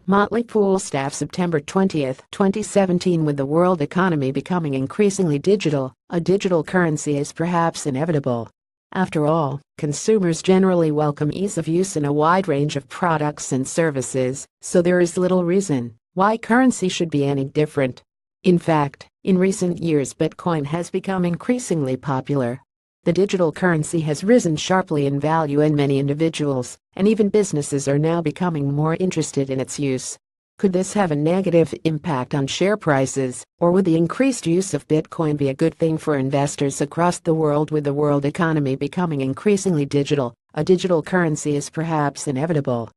Motley Fool Staff September 20, 2017. With the world economy becoming increasingly digital, a digital currency is perhaps inevitable. After all, consumers generally welcome ease of use in a wide range of products and services, so there is little reason why currency should be any different. In fact, in recent years Bitcoin has become increasingly popular. The digital currency has risen sharply in value, and many individuals and even businesses are now becoming more interested in its use. Could this have a negative impact on share prices, or would the increased use of Bitcoin be a good thing for investors across the world? With the world economy becoming increasingly digital, a digital currency is perhaps inevitable.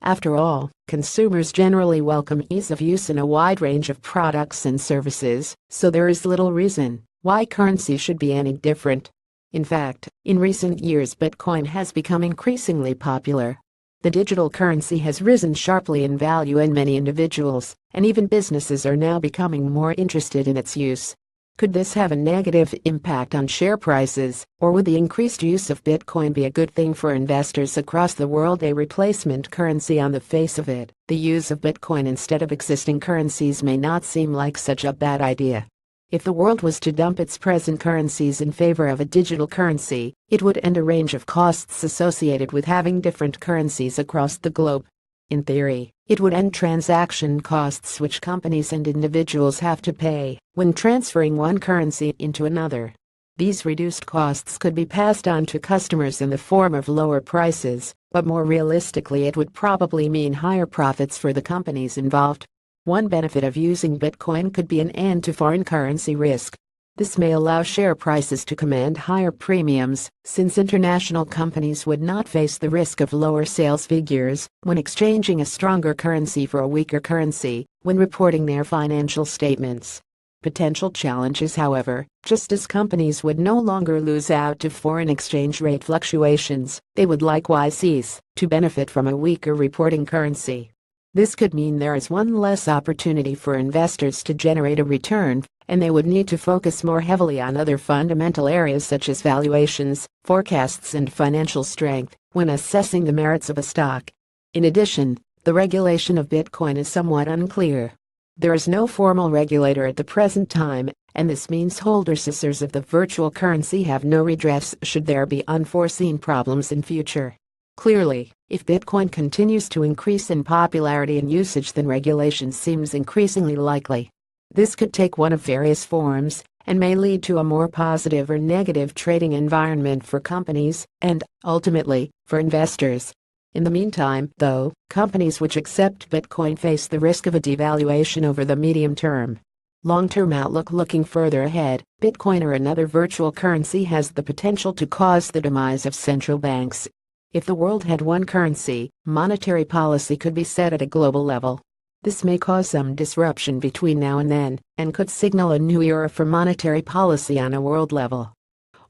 After all, consumers generally welcome ease of use in a wide range of products and services, so there is little reason why currency should be any different. In fact, in recent years Bitcoin has become increasingly popular. The digital currency has risen sharply in value, and many individuals and even businesses are now becoming more interested in its use. Could this have a negative impact on share prices, or would the increased use of Bitcoin be a good thing for investors across the world? A replacement currency. On the face of it, the use of Bitcoin instead of existing currencies may not seem like such a bad idea. If the world was to dump its present currencies in favor of a digital currency, it would end a range of costs associated with having different currencies across the globe. In theory, it would end transaction costs which companies and individuals have to pay when transferring one currency into another. These reduced costs could be passed on to customers in the form of lower prices, but more realistically it would probably mean higher profits for the companies involved. One benefit of using Bitcoin could be an end to foreign currency risk. This may allow share prices to command higher premiums, since international companies would not face the risk of lower sales figures when exchanging a stronger currency for a weaker currency when reporting their financial statements. Potential challenges, however: just as companies would no longer lose out to foreign exchange rate fluctuations, they would likewise cease to benefit from a weaker reporting currency. This could mean there is one less opportunity for investors to generate a return, and they would need to focus more heavily on other fundamental areas such as valuations, forecasts, and financial strength when assessing the merits of a stock. In addition, the regulation of Bitcoin is somewhat unclear. There is no formal regulator at the present time, and this means holders of the virtual currency have no redress should there be unforeseen problems in future. Clearly, if Bitcoin continues to increase in popularity and usage, then regulation seems increasingly likely. This could take one of various forms, and may lead to a more positive or negative trading environment for companies, and, ultimately, for investors. In the meantime, though, companies which accept Bitcoin face the risk of a devaluation over the medium term. Long-term outlook: looking further ahead, Bitcoin or another virtual currency has the potential to cause the demise of central banks. If the world had one currency, monetary policy could be set at a global level. This may cause some disruption between now and then, and could signal a new era for monetary policy on a world level.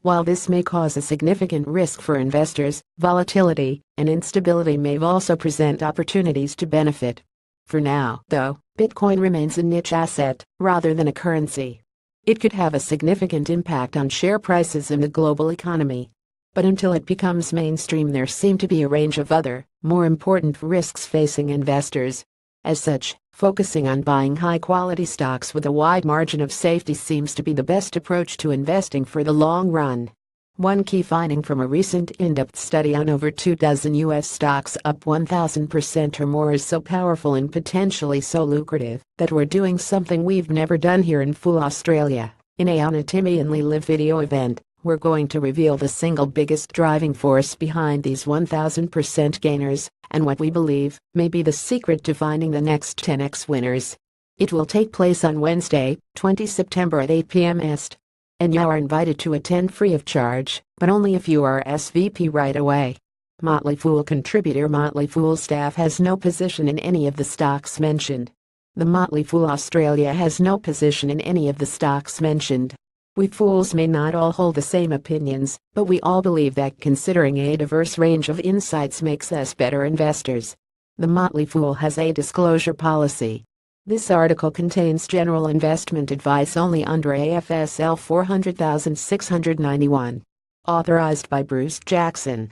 While this may cause a significant risk for investors, volatility and instability may also present opportunities to benefit. For now, though, Bitcoin remains a niche asset rather than a currency. It could have a significant impact on share prices in the global economy. But until it becomes mainstream, there seem to be a range of other, more important risks facing investors. As such, focusing on buying high-quality stocks with a wide margin of safety seems to be the best approach to investing for the long run. One key finding from a recent in-depth study on over 24 U.S. stocks up 1,000% or more is so powerful and potentially so lucrative that we're doing something we've never done here in Fool Australia. In a on a Timmy and Lee live video event, we're going to reveal the single biggest driving force behind these 1,000% gainers, and what we believe may be the secret to finding the next 10x winners. It will take place on Wednesday, 20 September at 8 p.m. Est. And you are invited to attend free of charge, but only if you are SVP right away. Motley Fool contributor: Motley Fool Staff has no position in any of the stocks mentioned. The Motley Fool Australia has no position in any of the stocks mentioned. We fools may not all hold the same opinions, but we all believe that considering a diverse range of insights makes us better investors. The Motley Fool has a disclosure policy. This article contains general investment advice only under AFSL 400,691. Authorized by Bruce Jackson.